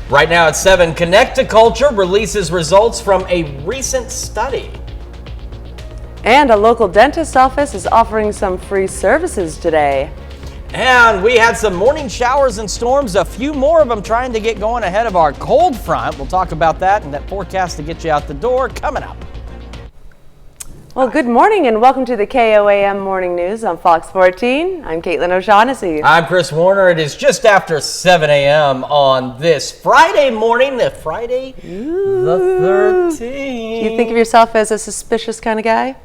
Right now at 7, Connect to Culture releases results from a recent study. And a local dentist office is offering some free services today. And we had some morning showers and storms, a few more of them trying to get going ahead of our cold front. We'll talk about that and that forecast to get you out the door coming up. Well, good morning and welcome to the KOAM Morning News on Fox 14. I'm Caitlin O'Shaughnessy. I'm Chris Warner. It is just after 7 a.m. on this Friday morning, the 13th. Do you think of yourself as a suspicious kind of guy?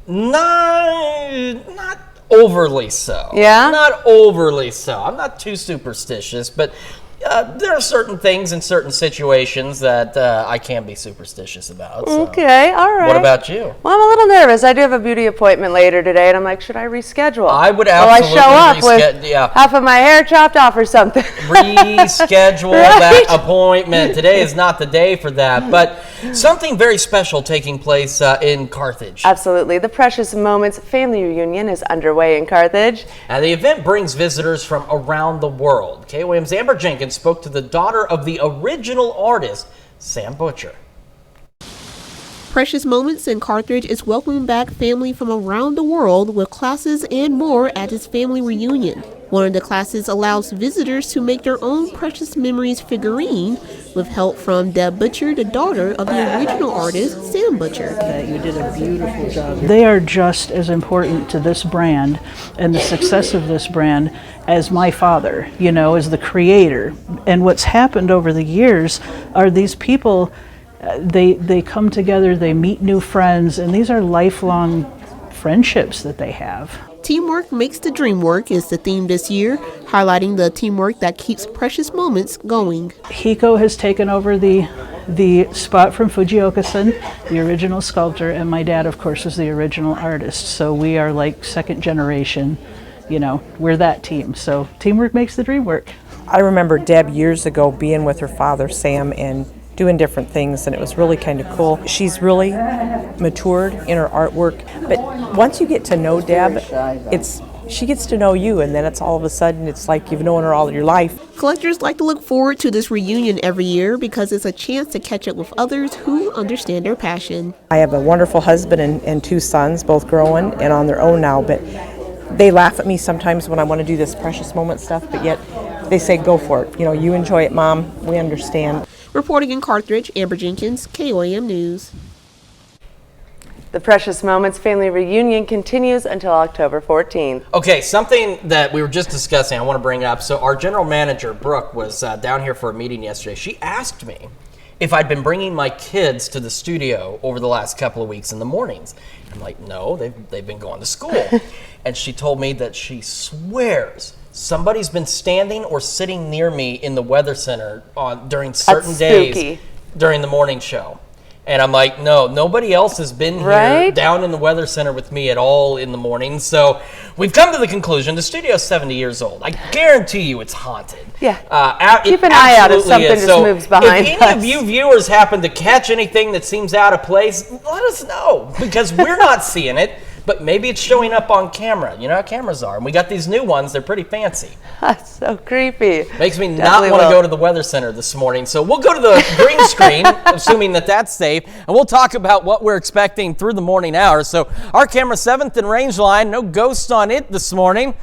Not overly so. Yeah? Not overly so. I'm not too superstitious, but there are certain things in certain situations that I can be superstitious about. So. Okay, all right. What about you? Well, I'm a little nervous. I do have a beauty appointment later today, and I'm like, should I reschedule? I would absolutely Will I show up with half of my hair chopped off or something? Reschedule that appointment. Today is not the day for that, but something very special taking place in Carthage. Absolutely. The Precious Moments Family Reunion is underway in Carthage. And the event brings visitors from around the world. KOAM's Amber Jenkins spoke to the daughter of the original artist, Sam Butcher. Precious Moments in Carthage is welcoming back family from around the world with classes and more at its family reunion. One of the classes allows visitors to make their own Precious Memories figurine with help from Deb Butcher, the daughter of the original artist, Sam Butcher. You did a beautiful job. They are just as important to this brand and the success of this brand as my father, as the creator. And what's happened over the years are these people, they come together, they meet new friends, and these are lifelong friendships that they have. Teamwork makes the dream work is the theme this year, highlighting the teamwork that keeps Precious Moments going. Hiko has taken over the spot from Fujioka-san, the original sculptor, and my dad, of course, was the original artist. So we are like second generation, we're that team. So teamwork makes the dream work. I remember Deb years ago being with her father, Sam, and doing different things, and it was really kind of cool. She's really matured in her artwork, but once you get to know Deb, she gets to know you, and then it's all of a sudden, it's like you've known her all your life. Collectors like to look forward to this reunion every year because it's a chance to catch up with others who understand their passion. I have a wonderful husband and 2 sons, both growing and on their own now, but they laugh at me sometimes when I want to do this Precious Moment stuff, but yet they say, go for it. You enjoy it, Mom. We understand. Reporting in Carthage, Amber Jenkins, KOAM News. The Precious Moments Family Reunion continues until October 14th. Okay, something that we were just discussing I want to bring up. So our general manager, Brooke, was down here for a meeting yesterday. She asked me if I'd been bringing my kids to the studio over the last couple of weeks in the mornings. I'm like, no, they've been going to school. And she told me that she swears somebody's been standing or sitting near me in the weather center during certain days during the morning show. And I'm like, no, nobody else has been here down in the weather center with me at all in the morning. So we've come to the conclusion the studio's 70 years old. I guarantee you it's haunted. Yeah. Keep an eye out if something just moves behind us. If any of you viewers happen to catch anything that seems out of place, let us know, because we're not seeing it. But maybe it's showing up on camera. You know how cameras are. And we got these new ones. They're pretty fancy. That's so creepy. Makes me not want to go to the weather center this morning. So we'll go to the green screen, assuming that that's safe. And we'll talk about what we're expecting through the morning hours. So our camera 7th in range line. No ghosts on it this morning.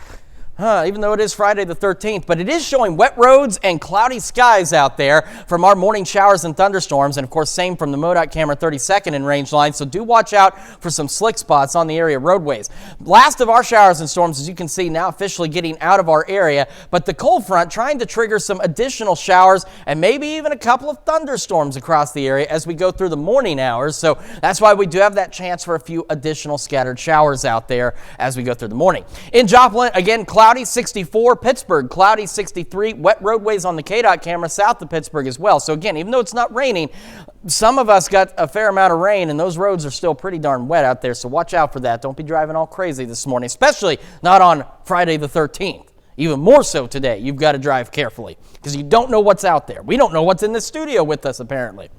Even though it is Friday the 13th, but it is showing wet roads and cloudy skies out there from our morning showers and thunderstorms, and of course same from the MoDOT camera 32nd in range line, so do watch out for some slick spots on the area roadways. Last of our showers and storms, as you can see, now officially getting out of our area, but the cold front trying to trigger some additional showers and maybe even a couple of thunderstorms across the area as we go through the morning hours, so that's why we do have that chance for a few additional scattered showers out there as we go through the morning. In Joplin, again, cloudy 64, Pittsburgh cloudy 63, wet roadways on the KDOT camera south of Pittsburgh as well. So again, even though it's not raining, some of us got a fair amount of rain and those roads are still pretty darn wet out there. So watch out for that. Don't be driving all crazy this morning, especially not on Friday the 13th. Even more so today, you've got to drive carefully because you don't know what's out there. We don't know what's in the studio with us apparently.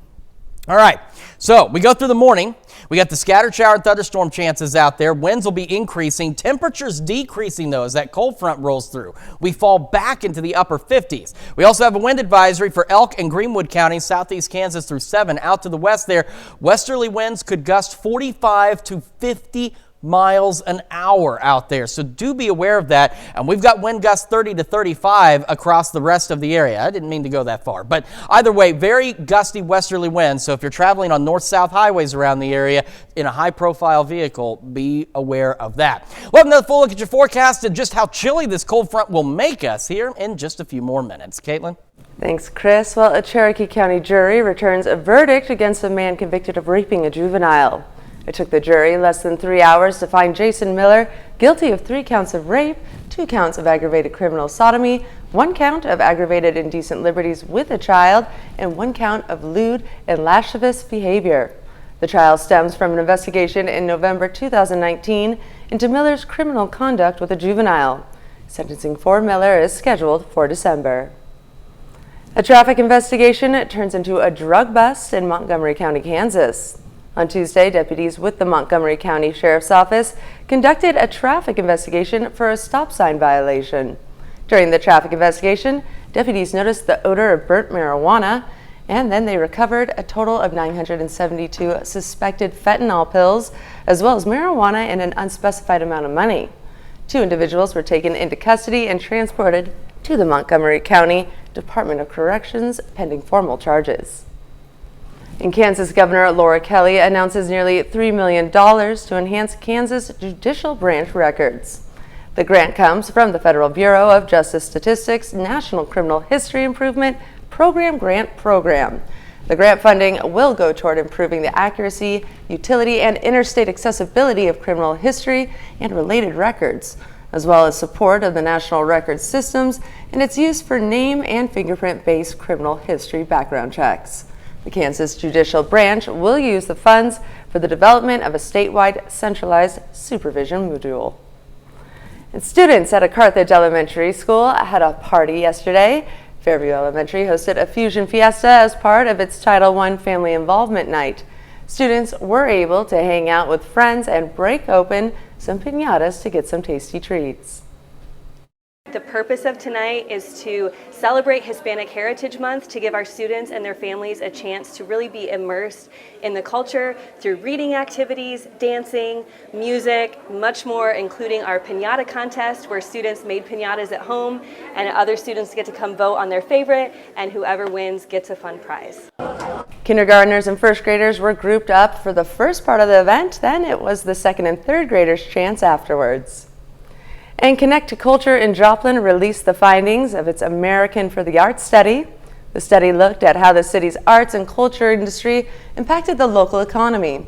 All right, so we go through the morning. We got the scattered shower and thunderstorm chances out there. Winds will be increasing. Temperatures decreasing, though, as that cold front rolls through. We fall back into the upper 50s. We also have a wind advisory for Elk and Greenwood counties, southeast Kansas through 7. Out to the west there, westerly winds could gust 45 to 50 miles an hour out there. So do be aware of that. And we've got wind gusts 30 to 35 across the rest of the area. I didn't mean to go that far, but either way, very gusty westerly winds. So if you're traveling on north-south highways around the area in a high-profile vehicle, be aware of that. We'll have another full look at your forecast and just how chilly this cold front will make us here in just a few more minutes. Caitlin? Thanks, Chris. Well, a Cherokee County jury returns a verdict against a man convicted of raping a juvenile. It took the jury less than 3 hours to find Jason Miller guilty of 3 counts of rape, 2 counts of aggravated criminal sodomy, 1 count of aggravated indecent liberties with a child, and 1 count of lewd and lascivious behavior. The trial stems from an investigation in November 2019 into Miller's criminal conduct with a juvenile. Sentencing for Miller is scheduled for December. A traffic investigation turns into a drug bust in Montgomery County, Kansas. On Tuesday, deputies with the Montgomery County Sheriff's Office conducted a traffic investigation for a stop sign violation. During the traffic investigation, deputies noticed the odor of burnt marijuana, and then they recovered a total of 972 suspected fentanyl pills, as well as marijuana and an unspecified amount of money. 2 individuals were taken into custody and transported to the Montgomery County Department of Corrections pending formal charges. In Kansas, Governor Laura Kelly announces nearly $3 million to enhance Kansas judicial branch records. The grant comes from the Federal Bureau of Justice Statistics National Criminal History Improvement Program Grant Program. The grant funding will go toward improving the accuracy, utility, and interstate accessibility of criminal history and related records, as well as support of the national record systems and its use for name and fingerprint-based criminal history background checks. The Kansas Judicial Branch will use the funds for the development of a statewide centralized supervision module. And students at a Carthage Elementary School had a party yesterday. Fairview Elementary hosted a Fusion Fiesta as part of its Title I Family Involvement Night. Students were able to hang out with friends and break open some piñatas to get some tasty treats. The purpose of tonight is to celebrate Hispanic Heritage Month, to give our students and their families a chance to really be immersed in the culture through reading activities, dancing, music, much more, including our piñata contest where students made piñatas at home and other students get to come vote on their favorite, and whoever wins gets a fun prize. Kindergartners and first graders were grouped up for the first part of the event, then it was the second and third graders' chance afterwards. And Connect to Culture in Joplin released the findings of its American for the Arts study. The study looked at how the city's arts and culture industry impacted the local economy.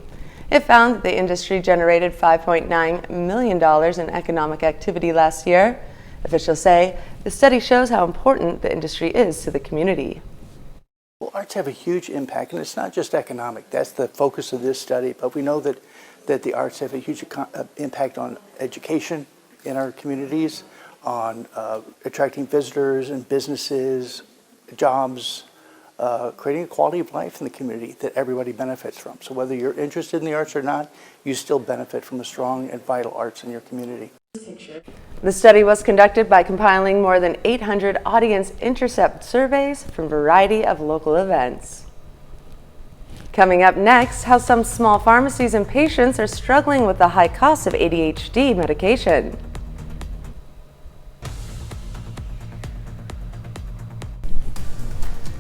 It found that the industry generated $5.9 million in economic activity last year. Officials say the study shows how important the industry is to the community. Well, arts have a huge impact, and it's not just economic. That's the focus of this study, but we know that the arts have a huge impact on education in our communities, on attracting visitors and businesses, jobs, creating a quality of life in the community that everybody benefits from. So whether you're interested in the arts or not, you still benefit from a strong and vital arts in your community. The study was conducted by compiling more than 800 audience intercept surveys from a variety of local events. Coming up next, how some small pharmacies and patients are struggling with the high cost of ADHD medication.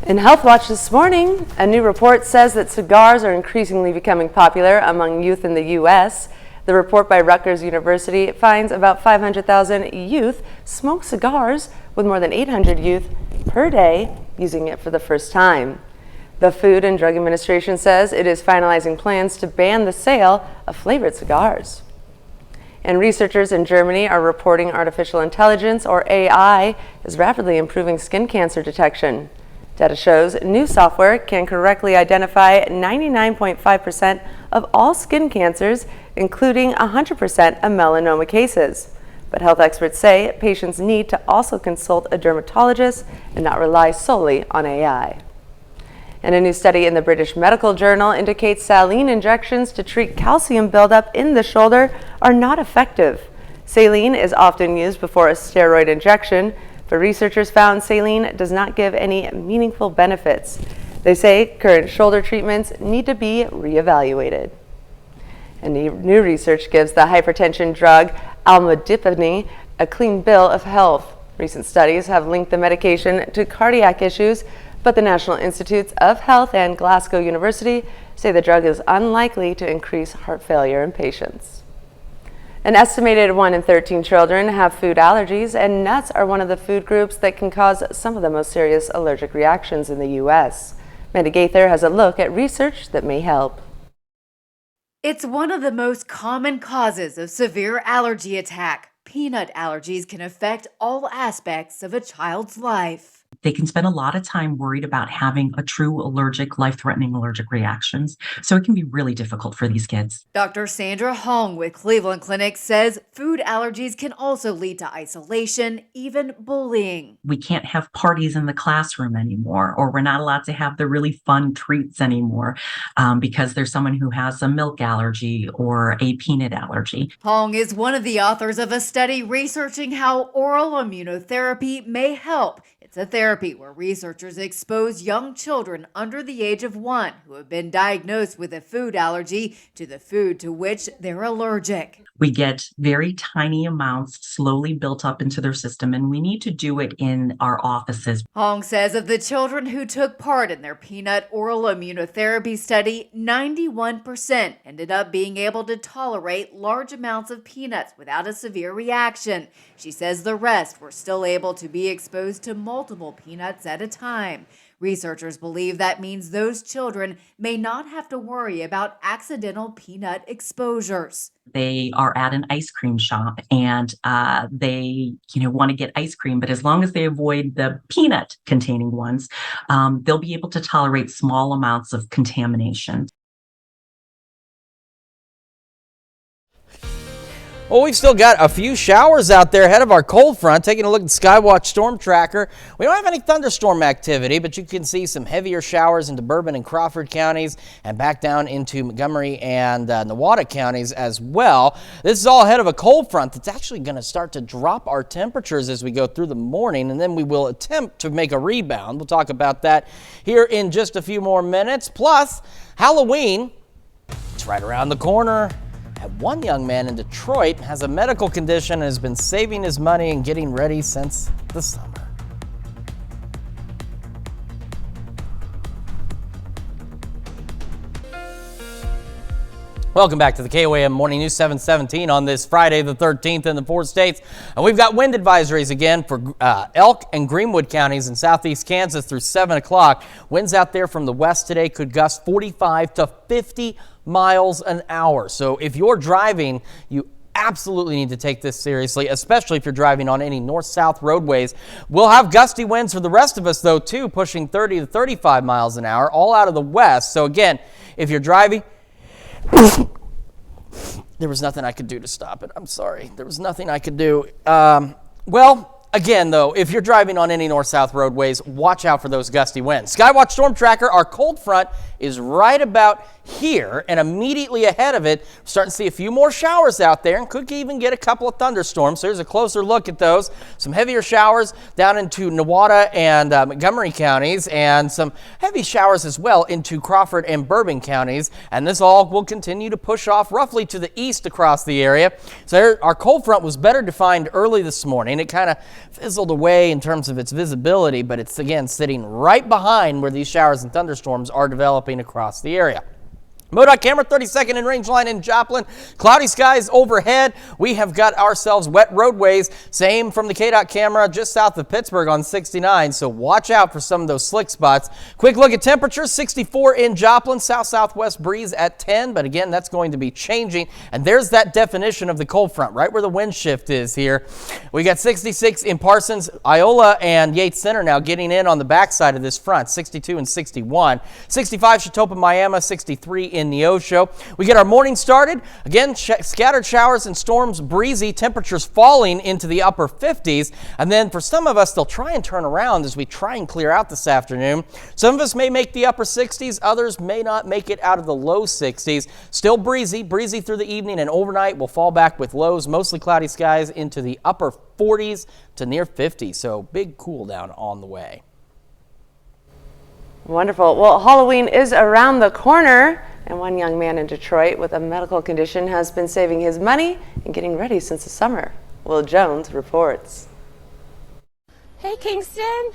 In Health Watch this morning, a new report says that cigars are increasingly becoming popular among youth in the U.S. The report by Rutgers University finds about 500,000 youth smoke cigars, with more than 800 youth per day using it for the first time. The Food and Drug Administration says it is finalizing plans to ban the sale of flavored cigars. And researchers in Germany are reporting artificial intelligence, or AI, is rapidly improving skin cancer detection. Data shows new software can correctly identify 99.5% of all skin cancers, including 100% of melanoma cases. But health experts say patients need to also consult a dermatologist and not rely solely on AI. And a new study in the British Medical Journal indicates saline injections to treat calcium buildup in the shoulder are not effective. Saline is often used before a steroid injection, but researchers found saline does not give any meaningful benefits. They say current shoulder treatments need to be reevaluated. And new research gives the hypertension drug amlodipine a clean bill of health. Recent studies have linked the medication to cardiac issues, but the National Institutes of Health and Glasgow University say the drug is unlikely to increase heart failure in patients. An estimated 1 in 13 children have food allergies, and nuts are one of the food groups that can cause some of the most serious allergic reactions in the U.S. Mandy Gaither has a look at research that may help. It's one of the most common causes of severe allergy attack. Peanut allergies can affect all aspects of a child's life. They can spend a lot of time worried about having a true allergic, life-threatening allergic reactions. So it can be really difficult for these kids. Dr. Sandra Hong with Cleveland Clinic says food allergies can also lead to isolation, even bullying. We can't have parties in the classroom anymore, or we're not allowed to have the really fun treats anymore because there's someone who has a milk allergy or a peanut allergy. Hong is one of the authors of a study researching how oral immunotherapy may help. It's a therapy where researchers expose young children under the age of 1 who have been diagnosed with a food allergy to the food to which they're allergic. We get very tiny amounts slowly built up into their system, and we need to do it in our offices. Hong says of the children who took part in their peanut oral immunotherapy study, 91% ended up being able to tolerate large amounts of peanuts without a severe reaction. She says the rest were still able to be exposed to multiple peanuts at a time. Researchers believe that means those children may not have to worry about accidental peanut exposures. They are at an ice cream shop and they want to get ice cream, but as long as they avoid the peanut containing ones, they'll be able to tolerate small amounts of contamination. Well, we've still got a few showers out there ahead of our cold front. Taking a look at the Skywatch Storm Tracker, we don't have any thunderstorm activity, but you can see some heavier showers into Bourbon and Crawford counties and back down into Montgomery and Newata counties as well. This is all ahead of a cold front that's actually going to start to drop our temperatures as we go through the morning, and then we will attempt to make a rebound. We'll talk about that here in just a few more minutes. Plus, Halloween, it's right around the corner. One young man in Detroit has a medical condition and has been saving his money and getting ready since the summer. Welcome back to the KOAM Morning News 717 on this Friday the 13th in the 4 states. And we've got wind advisories again for Elk and Greenwood counties in southeast Kansas through 7 o'clock. Winds out there from the west today could gust 45 to 50 miles an hour. So if you're driving, you absolutely need to take this seriously, especially if you're driving on any north-south roadways. We'll have gusty winds for the rest of us, though, too, pushing 30 to 35 miles an hour, all out of the west. So again, if you're driving, there was nothing I could do to stop it. I'm sorry. There was nothing I could do. Again, though, if you're driving on any north-south roadways, watch out for those gusty winds. Skywatch Storm Tracker, our cold front is right about here, and immediately ahead of it, we're starting to see a few more showers out there and could even get a couple of thunderstorms. So here's a closer look at those. Some heavier showers down into Newata and Montgomery counties, and some heavy showers as well into Crawford and Bourbon counties. And this all will continue to push off roughly to the east across the area. So our cold front was better defined early this morning. It kind of fizzled away in terms of its visibility, but it's again sitting right behind where these showers and thunderstorms are developing across the area. MoDOT camera 32nd in range line in Joplin. Cloudy skies overhead. We have got ourselves wet roadways. Same from the KDOT camera just south of Pittsburgh on 69. So watch out for some of those slick spots. Quick look at temperatures. 64 in Joplin. South-southwest breeze at 10. But again, that's going to be changing. And there's that definition of the cold front right where the wind shift is here. We got 66 in Parsons, Iola, and Yates Center now getting in on the backside of this front. 62 and 61. 65 Chautauqua, Miami. 63 in in Neosho. We get our morning started. Again, scattered showers and storms, breezy, temperatures falling into the upper 50s. And then for some of us, they'll try and turn around as we try and clear out this afternoon. Some of us may make the upper 60s. Others may not make it out of the low 60s. Still breezy through the evening, and overnight we'll fall back with lows, mostly cloudy skies into the upper 40s to near 50. So big cool down on the way. Wonderful. Well, Halloween is around the corner, and one young man in Detroit with a medical condition has been saving his money and getting ready since the summer. Will Jones reports. Hey Kingston,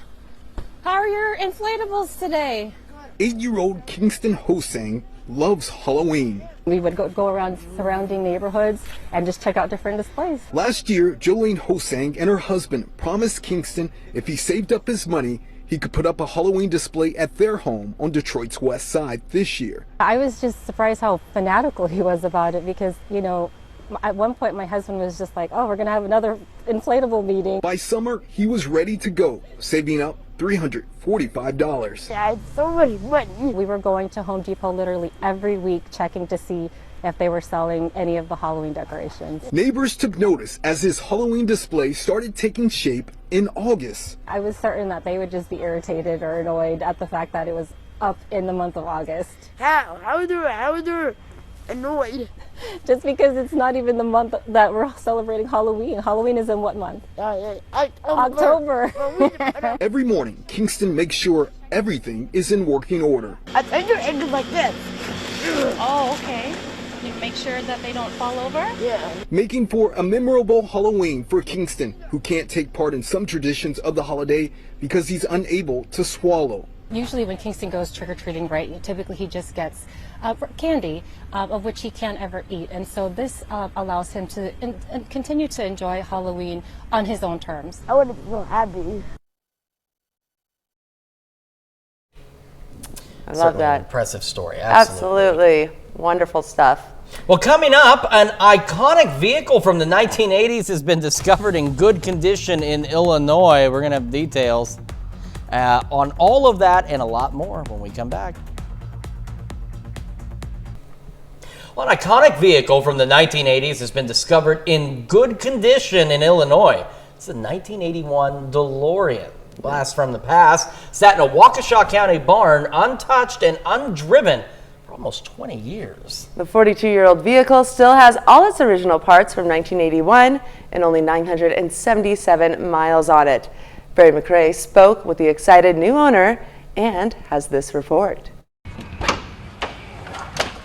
how are your inflatables today? 8-year-old Kingston Hosang loves Halloween. We would go around surrounding neighborhoods and just check out different displays. Last year, Jolene Hosang and her husband promised Kingston if he saved up his money, he could put up a Halloween display at their home on Detroit's west side this year. I was just surprised how fanatical he was about it because, you know, at one point my husband was just like, oh, we're going to have another inflatable meeting. By summer, he was ready to go, saving up $345. I had so much money. We were going to Home Depot literally every week checking to see if they were selling any of the Halloween decorations. Neighbors took notice as his Halloween display started taking shape in August. I was certain that they would just be irritated or annoyed at the fact that it was up in the month of August. How are they annoyed? Just because it's not even the month that we're celebrating Halloween. Halloween is in what month? October. Every morning, Kingston makes sure everything is in working order. I think you're ended like this. Oh, okay. You make sure that they don't fall over? Yeah. Making for a memorable Halloween for Kingston, who can't take part in some traditions of the holiday because he's unable to swallow. Usually when Kingston goes trick-or-treating, right, typically he just gets candy, of which he can't ever eat. And so this allows him to continue to enjoy Halloween on his own terms. I would be so happy. I love that. Impressive story. Absolutely. Wonderful stuff. Well, coming up, an iconic vehicle from the 1980s has been discovered in good condition in Illinois. We're going to have details on all of that and a lot more when we come back. Well, an iconic vehicle from the 1980s has been discovered in good condition in Illinois. It's a 1981 DeLorean. Blast from the past. Sat in a Waukesha County barn, untouched and undriven for almost 20 years. The 42-year-old vehicle still has all its original parts from 1981 and only 977 miles on it. Barry McRae spoke with the excited new owner and has this report.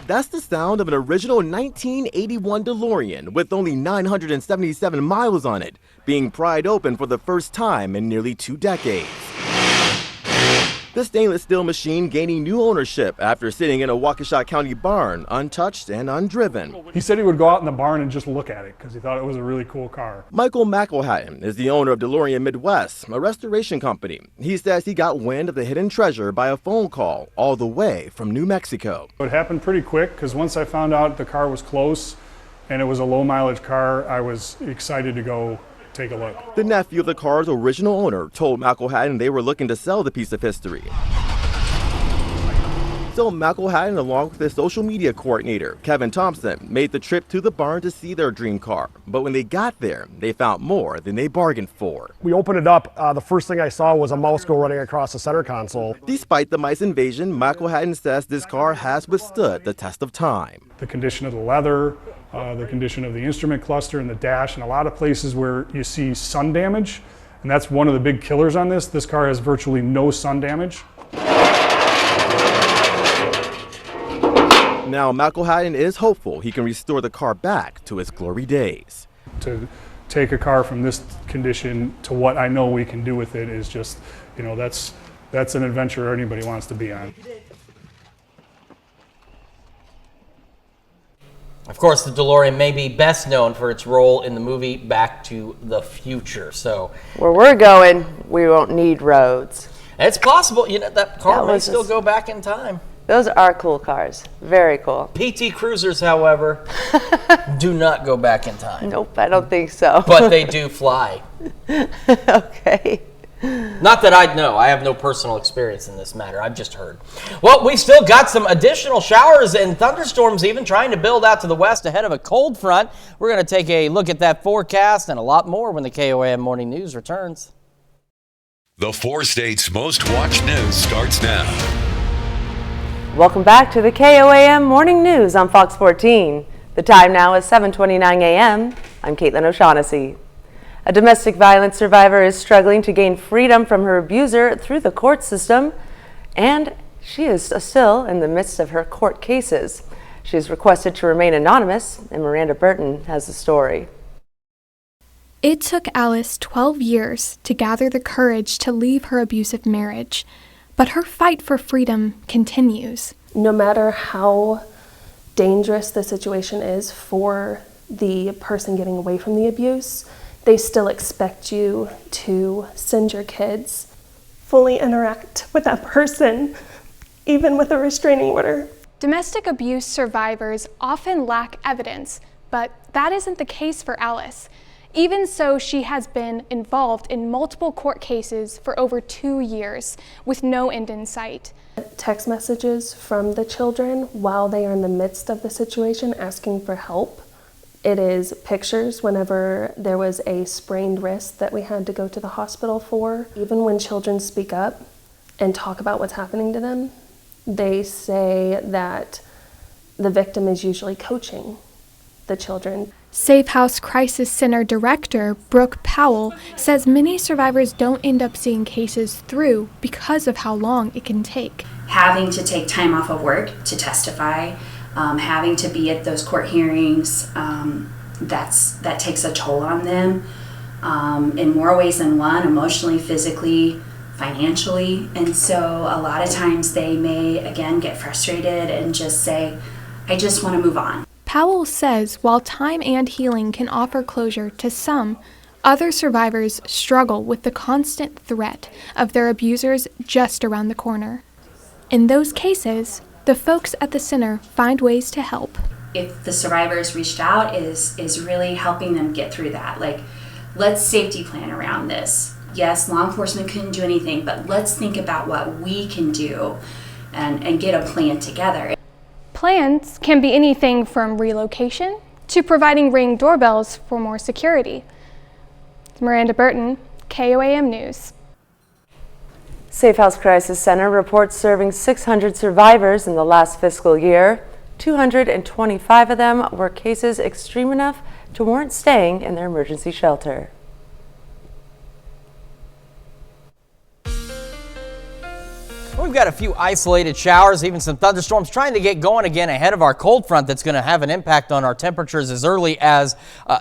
That's the sound of an original 1981 DeLorean with only 977 miles on it, being pried open for the first time in nearly 2 decades. The stainless steel machine gaining new ownership after sitting in a Waukesha County barn, untouched and undriven. He said he would go out in the barn and just look at it because he thought it was a really cool car. Michael McElhatton is the owner of DeLorean Midwest, a restoration company. He says he got wind of the hidden treasure by a phone call all the way from New Mexico. It happened pretty quick because once I found out the car was close and it was a low mileage car, I was excited to go take a look. The nephew of the car's original owner told McElhatton they were looking to sell the piece of history. So McElhatton, along with his social media coordinator, Kevin Thompson, made the trip to the barn to see their dream car. But when they got there, they found more than they bargained for. We opened it up. The first thing I saw was a mouse go running across the center console. Despite the mice invasion, McElhatton says this car has withstood the test of time. The condition of the leather, the condition of the instrument cluster and the dash, and a lot of places where you see sun damage, and that's one of the big killers on this. This car has virtually no sun damage. Now McElhatton is hopeful he can restore the car back to its glory days. To take a car from this condition to what I know we can do with it is just, you know, that's an adventure anybody wants to be on. Of course, the DeLorean may be best known for its role in the movie Back to the Future. So where we're going, we won't need roads. It's possible, you know, that car may still go back in time. Those are cool cars. Very cool. PT Cruisers, however, do not go back in time. Nope, I don't think so. But they do fly. Okay. Not that I'd know. I have no personal experience in this matter. I've just heard. Well, we've still got some additional showers and thunderstorms even trying to build out to the west ahead of a cold front. We're going to take a look at that forecast and a lot more when the KOAM Morning News returns. The 4 states' most watched news starts now. Welcome back to the KOAM Morning News on Fox 14. The time now is 7:29 a.m. I'm Caitlin O'Shaughnessy. A domestic violence survivor is struggling to gain freedom from her abuser through the court system, and she is still in the midst of her court cases. She has requested to remain anonymous, and Miranda Burton has the story. It took Alice 12 years to gather the courage to leave her abusive marriage, but her fight for freedom continues. No matter how dangerous the situation is for the person getting away from the abuse, they still expect you to send your kids, fully interact with that person, even with a restraining order. Domestic abuse survivors often lack evidence, but that isn't the case for Alice. Even so, she has been involved in multiple court cases for over 2 years, with no end in sight. Text messages from the children while they are in the midst of the situation asking for help. It is pictures whenever there was a sprained wrist that we had to go to the hospital for. Even when children speak up and talk about what's happening to them, they say that the victim is usually coaching the children. Safe House Crisis Center Director Brooke Powell says many survivors don't end up seeing cases through because of how long it can take. Having to take time off of work to testify, having to be at those court hearings, that takes a toll on them in more ways than one, emotionally, physically, financially. And so a lot of times they may, again, get frustrated and just say, I just want to move on. Powell says while time and healing can offer closure to some, other survivors struggle with the constant threat of their abusers just around the corner. In those cases, the folks at the center find ways to help. If the survivors reached out, is really helping them get through that. Like, let's safety plan around this. Yes, law enforcement couldn't do anything, but let's think about what we can do and get a plan together. Plans can be anything from relocation to providing Ring doorbells for more security. Miranda Burton, KOAM News. Safe House Crisis Center reports serving 600 survivors in the last fiscal year. 225 of them were cases extreme enough to warrant staying in their emergency shelter. We've got a few isolated showers, even some thunderstorms trying to get going again ahead of our cold front that's going to have an impact on our temperatures as early as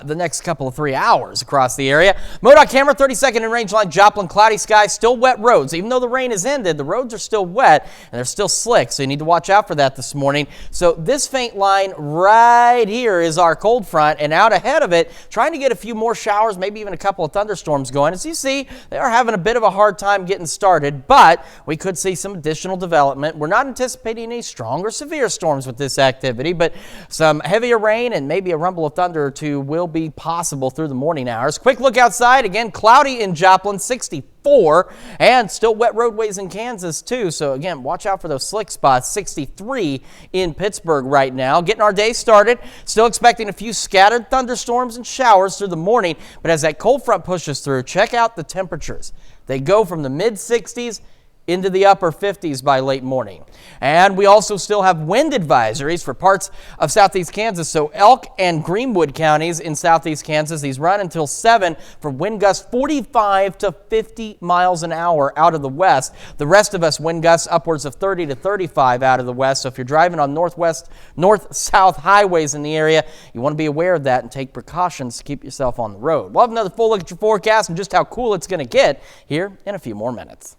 the next couple of 3 hours across the area. MoDOT camera, 32nd and range line, Joplin, cloudy skies, still wet roads. Even though the rain has ended, the roads are still wet and they're still slick, so you need to watch out for that this morning. So this faint line right here is our cold front, and out ahead of it, trying to get a few more showers, maybe even a couple of thunderstorms going. As you see, they are having a bit of a hard time getting started, but we could see some additional development. We're not anticipating any strong or severe storms with this activity, but some heavier rain and maybe a rumble of thunder or two will be possible through the morning hours. Quick look outside. Again, cloudy in Joplin, 64, and still wet roadways in Kansas too. So again, watch out for those slick spots. 63 in Pittsburgh right now. Getting our day started. Still expecting a few scattered thunderstorms and showers through the morning, but as that cold front pushes through, check out the temperatures. They go from the mid 60s into the upper 50s by late morning. And we also still have wind advisories for parts of southeast Kansas. So Elk and Greenwood counties in southeast Kansas, these run until 7 for wind gusts 45 to 50 miles an hour out of the west. The rest of us wind gusts upwards of 30 to 35 out of the west. So if you're driving on north-south highways in the area, you want to be aware of that and take precautions to keep yourself on the road. We'll have another full look at your forecast and just how cool it's going to get here in a few more minutes.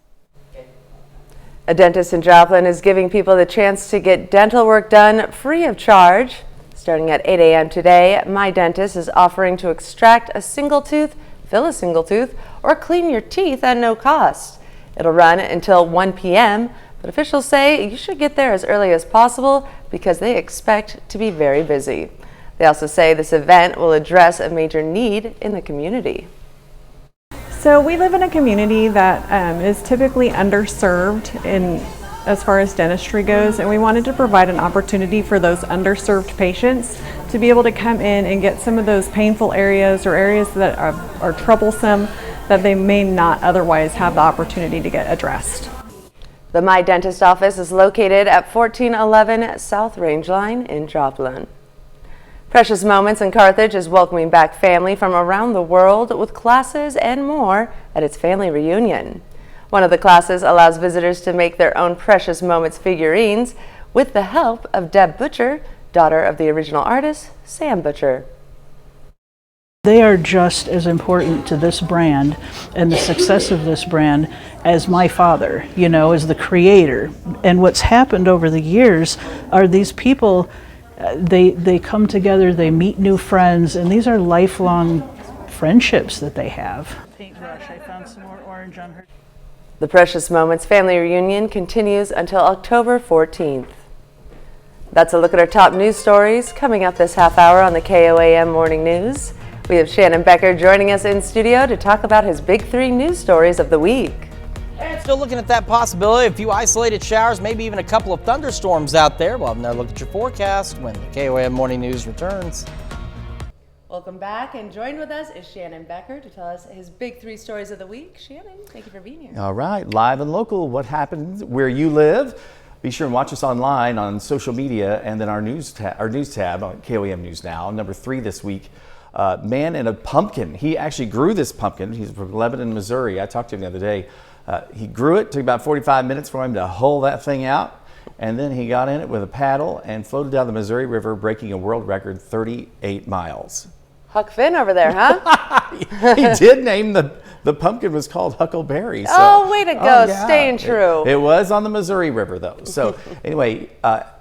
A dentist in Joplin is giving people the chance to get dental work done free of charge. Starting at 8 a.m. today, My Dentist is offering to extract a single tooth, fill a single tooth, or clean your teeth at no cost. It'll run until 1 p.m., but officials say you should get there as early as possible because they expect to be very busy. They also say this event will address a major need in the community. So we live in a community that is typically underserved as far as dentistry goes, and we wanted to provide an opportunity for those underserved patients to be able to come in and get some of those painful areas or areas that are troublesome that they may not otherwise have the opportunity to get addressed. The My Dentist office is located at 1411 South Rangeline in Joplin. Precious Moments in Carthage is welcoming back family from around the world with classes and more at its family reunion. One of the classes allows visitors to make their own Precious Moments figurines with the help of Deb Butcher, daughter of the original artist, Sam Butcher. They are just as important to this brand and the success of this brand as my father, as the creator. And what's happened over the years are these people, they come together, they meet new friends, and these are lifelong friendships that they have. Paintbrush, I found some more orange on her. The Precious Moments family reunion continues until October 14th. That's a look at our top news stories coming up this half hour on the KOAM Morning News. We have Shannon Becker joining us in studio to talk about his big 3 news stories of the week. Still looking at that possibility, a few isolated showers, maybe even a couple of thunderstorms out there. We'll have another look at your forecast when the KOAM Morning News returns. Welcome back, and joined with us is Shannon Becker to tell us his big 3 stories of the week. Shannon, thank you for being here. All right, live and local, what happens where you live. Be sure and watch us online on social media and then our news tab on KOAM News Now. Number 3 this week, man in a pumpkin. He actually grew this pumpkin. He's from Lebanon, Missouri. I talked to him the other day. He grew it, took about 45 minutes for him to hull that thing out, and then he got in it with a paddle and floated down the Missouri River, breaking a world record 38 miles. Huck Finn over there, huh? He did name the pumpkin was called Huckleberry. So, oh, way to go, yeah. Staying true. It was on the Missouri River, though. So anyway,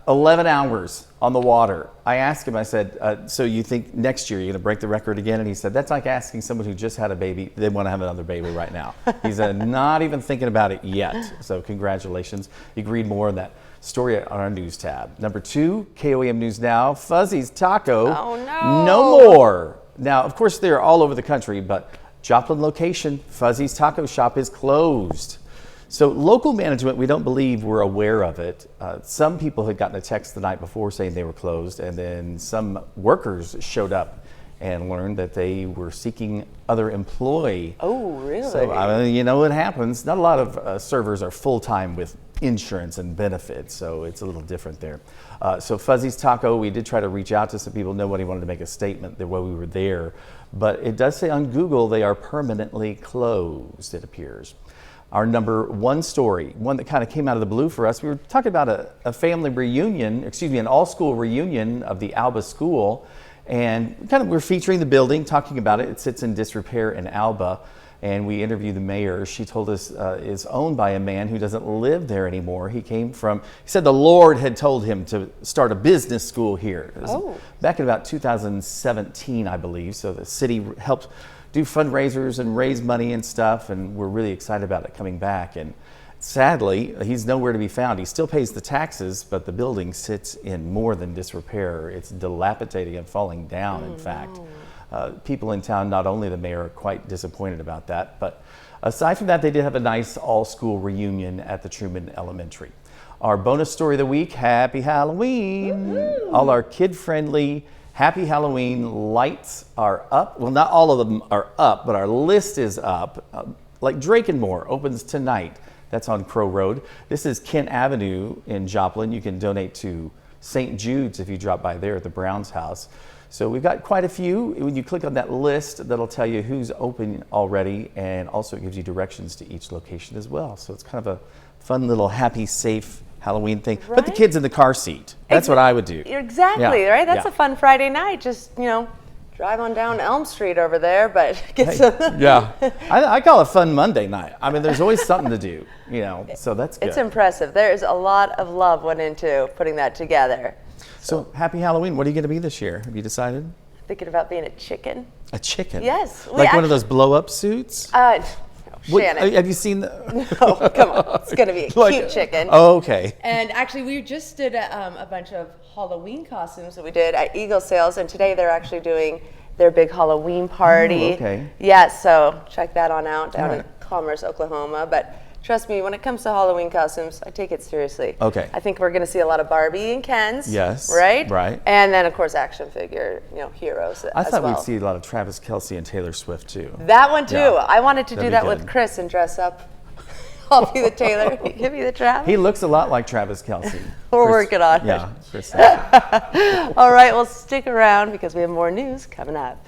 11 hours on the water. I asked him, I said, so you think next year you're going to break the record again? And he said, that's like asking someone who just had a baby, they want to have another baby right now. He's not even thinking about it yet. So congratulations. You can read more on that story on our news tab. Number 2, KOAM News Now, Fuzzy's Taco. Oh, no. No more. Now, of course, they're all over the country, but Joplin location, Fuzzy's Taco Shop is closed. So local management, we don't believe were aware of it. Some people had gotten a text the night before saying they were closed, and then some workers showed up and learned that they were seeking other employee. Oh, really? So, you know what happens. Not a lot of servers are full-time with insurance and benefits, so it's a little different there. So Fuzzy's Taco, we did try to reach out to some people. Nobody wanted to make a statement that while we were there, but it does say on Google they are permanently closed, it appears. Our number 1 story, one that kind of came out of the blue for us, we were talking about a family reunion, an all-school reunion of the Alba School, and we're featuring the building, talking about it. It sits in disrepair in Alba, and we interviewed the mayor. She told us it's owned by a man who doesn't live there anymore. He said the Lord had told him to start a business school here. It was back in about 2017, I believe, so the city helped do fundraisers and raise money and stuff, and we're really excited about it coming back. And sadly, he's nowhere to be found. He still pays the taxes, but the building sits in more than disrepair. It's dilapidating and falling down, in fact. People in town, not only the mayor, are quite disappointed about that, but aside from that, they did have a nice all-school reunion at the Truman Elementary. Our bonus story of the week, Happy Halloween! Woo-hoo! All our kid-friendly Happy Halloween lights are up. Well, not all of them are up, but our list is up. Like Drake and More opens tonight. That's on Crow Road. This is Kent Avenue in Joplin. You can donate to St. Jude's if you drop by there at the Brown's house. So we've got quite a few. When you click on that list, that'll tell you who's open already, and also it gives you directions to each location as well. So it's kind of a fun little happy, safe Halloween thing. Right? Put the kids in the car seat. That's what I would do. Exactly, yeah. right? That's a fun Friday night. Just, drive on down Elm Street over there, but get some. Yeah. I call it fun Monday night. I mean, there's always something to do, so that's good. It's impressive. There's a lot of love went into putting that together. So happy Halloween. What are you going to be this year? Have you decided? Thinking about being a chicken. A chicken? Yes. Like one of those blow-up suits? Shannon. Have you seen the... No, come on. It's going to be a cute chicken. Oh, okay. And actually, we just did a bunch of Halloween costumes that we did at Eagle Sales, and today they're actually doing their big Halloween party. Oh, okay. Yeah, so check that on out down All in Commerce, Oklahoma. But trust me, when it comes to Halloween costumes, I take it seriously. Okay. I think we're going to see a lot of Barbie and Kens. Yes. Right? Right. And then, of course, action figure, heroes I as thought well. we'd see a lot of Travis Kelce and Taylor Swift too. That one, too. Yeah. I wanted to That'd do be that with good. Chris and dress up. I'll be the Taylor. Give me the Travis. He looks a lot like Travis Kelce. We're working on it. Yeah, Chris. All right, well, stick around because we have more news coming up.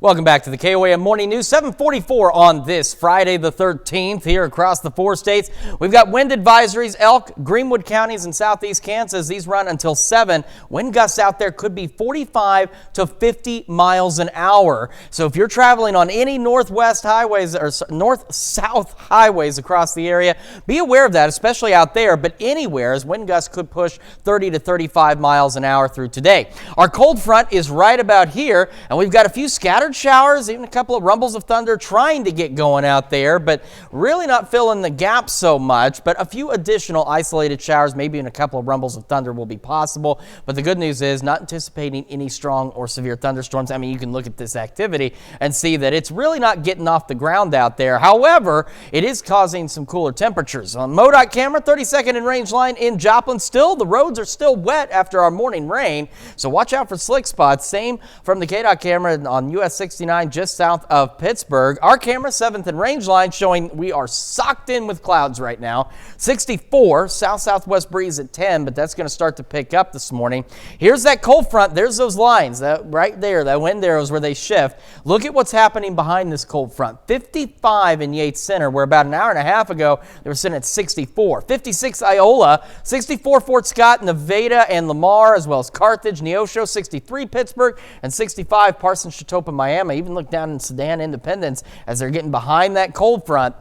Welcome back to the KOAM Morning News, 7:44 on this Friday the 13th here across the 4 states. We've got wind advisories, Elk, Greenwood counties, and southeast Kansas. These run until 7. Wind gusts out there could be 45 to 50 miles an hour. So if you're traveling on any northwest highways or north-south highways across the area, be aware of that, especially out there, but anywhere, as wind gusts could push 30 to 35 miles an hour through today. Our cold front is right about here, and we've got a few scattered showers, even a couple of rumbles of thunder trying to get going out there, but really not filling the gap so much. But a few additional isolated showers, maybe in a couple of rumbles of thunder will be possible. But the good news is not anticipating any strong or severe thunderstorms. I mean, you can look at this activity and see that it's really not getting off the ground out there. However, it is causing some cooler temperatures. On MoDOT camera, 32nd and range line in Joplin. Still, the roads are still wet after our morning rain, so watch out for slick spots. Same from the KDOT camera on US 69 just south of Pittsburgh. Our camera, 7th and range line, showing we are socked in with clouds right now. 64, south-southwest breeze at 10, but that's going to start to pick up this morning. Here's that cold front. There's those lines that right there, that wind arrows where they shift. Look at what's happening behind this cold front. 55 in Yates Center, where about an hour and a half ago they were sitting at 64. 56 Iola, 64 Fort Scott, Nevada, and Lamar, as well as Carthage, Neosho, 63 Pittsburgh, and 65 Parsons, Chatopa, Miami. Even look down in Sedan, Independence, as they're getting behind that cold front.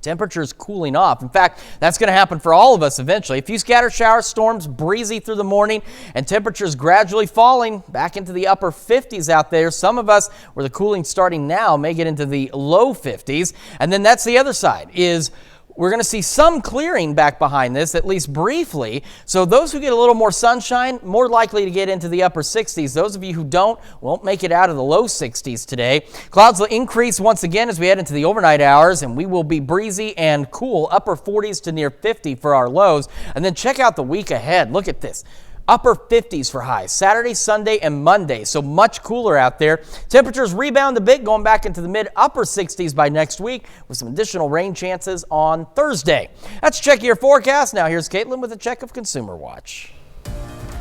Temperatures cooling off. In fact, that's going to happen for all of us eventually. A few scattered shower storms, breezy through the morning, and temperatures gradually falling back into the upper 50s out there. Some of us, where the cooling's starting now, may get into the low 50s. And then that's the other side, is we're going to see some clearing back behind this, at least briefly. So those who get a little more sunshine, more likely to get into the upper 60s. Those of you who don't, won't make it out of the low 60s today. Clouds will increase once again as we head into the overnight hours, and we will be breezy and cool, upper 40s to near 50 for our lows. And then check out the week ahead. Look at this. Upper 50s for highs, Saturday, Sunday, and Monday, so much cooler out there. Temperatures rebound a bit, going back into the mid-upper 60s by next week, with some additional rain chances on Thursday. That's Check Your Forecast. Now here's Caitlin with a check of Consumer Watch.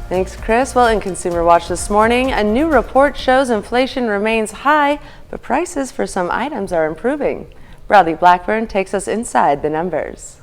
Thanks, Chris. Well, in Consumer Watch this morning, a new report shows inflation remains high, but prices for some items are improving. Bradley Blackburn takes us inside the numbers.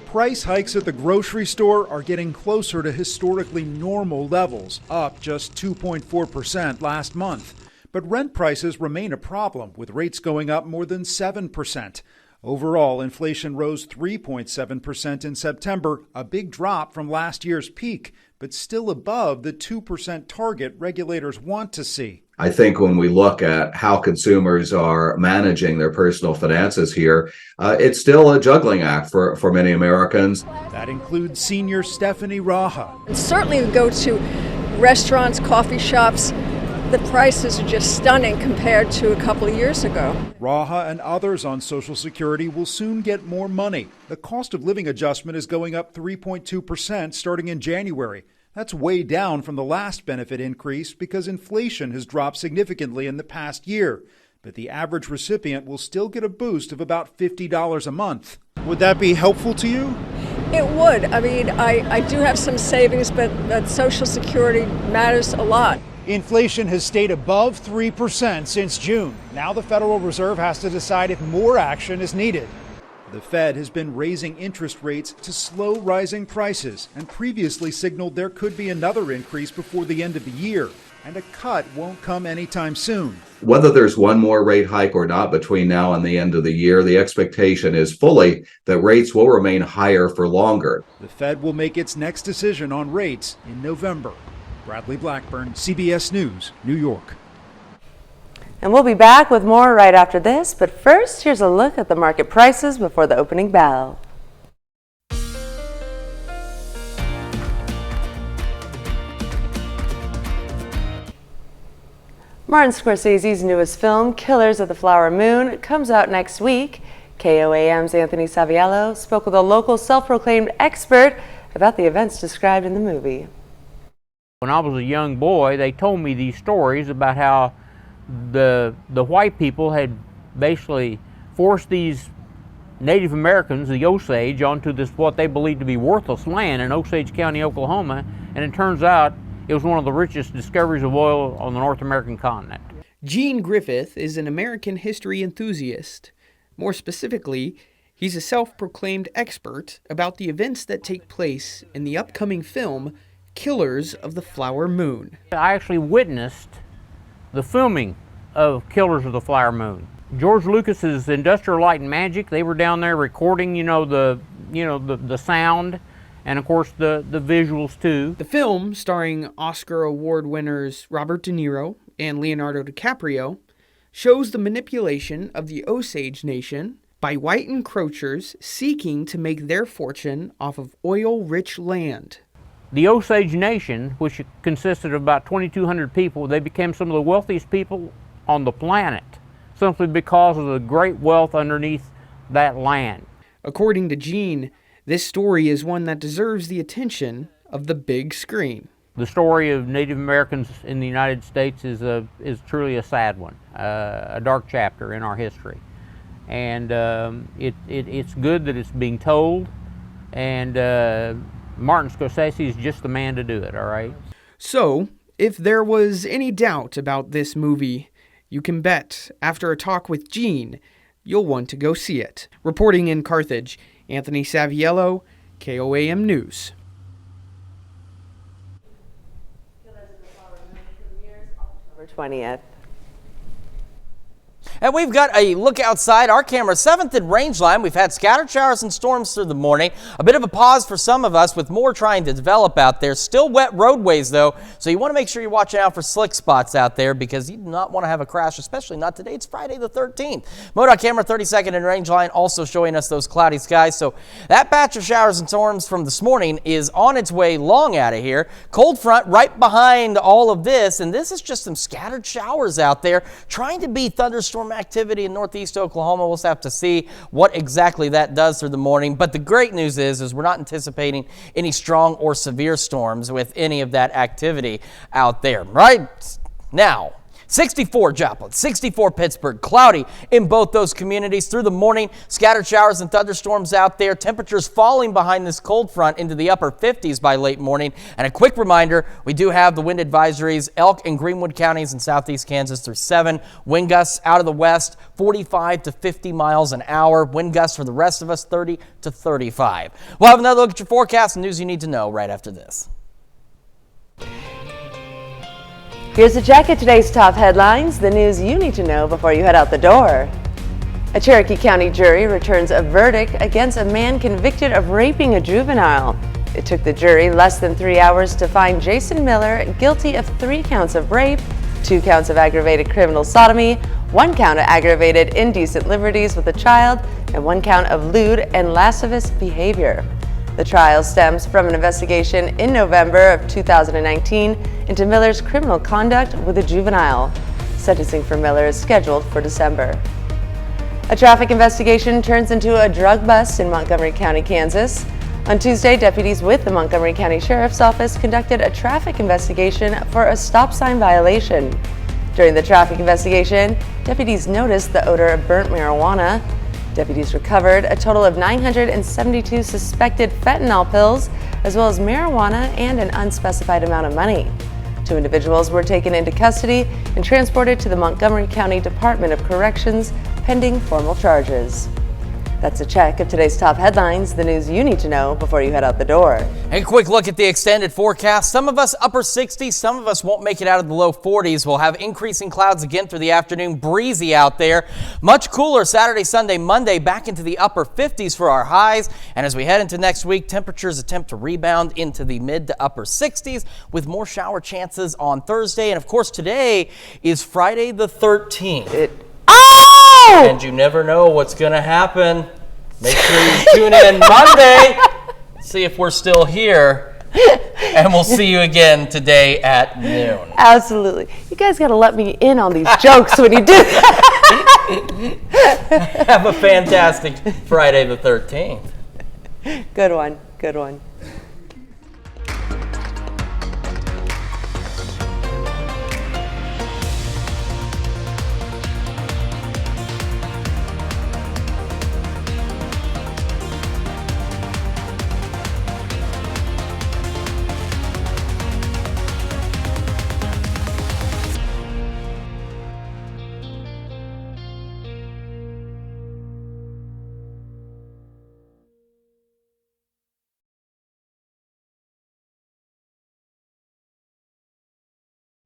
Price hikes at the grocery store are getting closer to historically normal levels, up just 2.4% last month. But rent prices remain a problem, with rates going up more than 7%. Overall, inflation rose 3.7% in September, a big drop from last year's peak, but still above the 2% target regulators want to see. I think when we look at how consumers are managing their personal finances here, it's still a juggling act for many Americans. That includes senior Stephanie Raha. And certainly we go to restaurants, coffee shops, the prices are just stunning compared to a couple of years ago. Raha and others on Social Security will soon get more money. The cost of living adjustment is going up 3.2% starting in January. That's way down from the last benefit increase because inflation has dropped significantly in the past year. But the average recipient will still get a boost of about $50 a month. Would that be helpful to you? It would. I mean, I do have some savings, but Social Security matters a lot. Inflation has stayed above 3% since June. Now the Federal Reserve has to decide if more action is needed. The Fed has been raising interest rates to slow rising prices and previously signaled there could be another increase before the end of the year, and a cut won't come anytime soon. Whether there's one more rate hike or not between now and the end of the year, the expectation is fully that rates will remain higher for longer. The Fed will make its next decision on rates in November. Bradley Blackburn, CBS News, New York. And we'll be back with more right after this, but first, here's a look at the market prices before the opening bell. Martin Scorsese's newest film, Killers of the Flower Moon, comes out next week. KOAM's Anthony Saviello spoke with a local self-proclaimed expert about the events described in the movie. When I was a young boy, they told me these stories about how the white people had basically forced these Native Americans, the Osage, onto this what they believed to be worthless land in Osage County, Oklahoma, and it turns out it was one of the richest discoveries of oil on the North American continent. Gene Griffith is an American history enthusiast. More specifically, he's a self-proclaimed expert about the events that take place in the upcoming film, Killers of the Flower Moon. I actually witnessed the filming of Killers of the Flower Moon. George Lucas's Industrial Light and Magic, they were down there recording, the sound, and of course the visuals too. The film, starring Oscar Award winners Robert De Niro and Leonardo DiCaprio, shows the manipulation of the Osage Nation by white encroachers seeking to make their fortune off of oil-rich land. The Osage Nation, which consisted of about 2,200 people, they became some of the wealthiest people on the planet, simply because of the great wealth underneath that land. According to Gene, this story is one that deserves the attention of the big screen. The story of Native Americans in the United States is truly a sad one, a dark chapter in our history. And it's good that it's being told, and Martin Scorsese is just the man to do it, all right? So, if there was any doubt about this movie, you can bet, after a talk with Gene, you'll want to go see it. Reporting in Carthage, Anthony Saviello, KOAM News. October 20th. And we've got a look outside our camera 7th and range line. We've had scattered showers and storms through the morning. A bit of a pause for some of us with more trying to develop out there. Still wet roadways though, so you want to make sure you're watching out for slick spots out there because you do not want to have a crash, especially not today. It's Friday the 13th. MoDOT camera 32nd and range line also showing us those cloudy skies. So that batch of showers and storms from this morning is on its way long out of here. Cold front right behind all of this, and this is just some scattered showers out there trying to beat thunderstorm activity in northeast Oklahoma. We'll have to see what exactly that does through the morning. But the great news is we're not anticipating any strong or severe storms with any of that activity out there. Right now, 64 Joplin, 64 Pittsburgh, cloudy in both those communities through the morning. Scattered showers and thunderstorms out there. Temperatures falling behind this cold front into the upper 50s by late morning. And a quick reminder, we do have the wind advisories, Elk and Greenwood counties in southeast Kansas through 7. Wind gusts out of the west, 45 to 50 miles an hour. Wind gusts for the rest of us, 30 to 35. We'll have another look at your forecast and news you need to know right after this. Here's a check at today's top headlines, the news you need to know before you head out the door. A Cherokee County jury returns a verdict against a man convicted of raping a juvenile. It took the jury less than 3 hours to find Jason Miller guilty of 3 counts of rape, 2 counts of aggravated criminal sodomy, 1 count of aggravated indecent liberties with a child, and 1 count of lewd and lascivious behavior. The trial stems from an investigation in November of 2019 into Miller's criminal conduct with a juvenile. Sentencing for Miller is scheduled for December. A traffic investigation turns into a drug bust in Montgomery County, Kansas. On Tuesday, deputies with the Montgomery County Sheriff's Office conducted a traffic investigation for a stop sign violation. During the traffic investigation, deputies noticed the odor of burnt marijuana. Deputies recovered a total of 972 suspected fentanyl pills, as well as marijuana and an unspecified amount of money. 2 individuals were taken into custody and transported to the Montgomery County Department of Corrections pending formal charges. That's a check of today's top headlines, the news you need to know before you head out the door. A quick look at the extended forecast. Some of us upper 60s, some of us won't make it out of the low 40s. We'll have increasing clouds again through the afternoon, breezy out there. Much cooler Saturday, Sunday, Monday, back into the upper 50s for our highs. And as we head into next week, temperatures attempt to rebound into the mid to upper 60s with more shower chances on Thursday. And of course, today is Friday the 13th. And you never know what's going to happen. Make sure you tune in Monday, see if we're still here And we'll see you again today at noon. Absolutely. You guys got to let me in on these jokes when you do that. Have a fantastic Friday the 13th. Good one. Good one.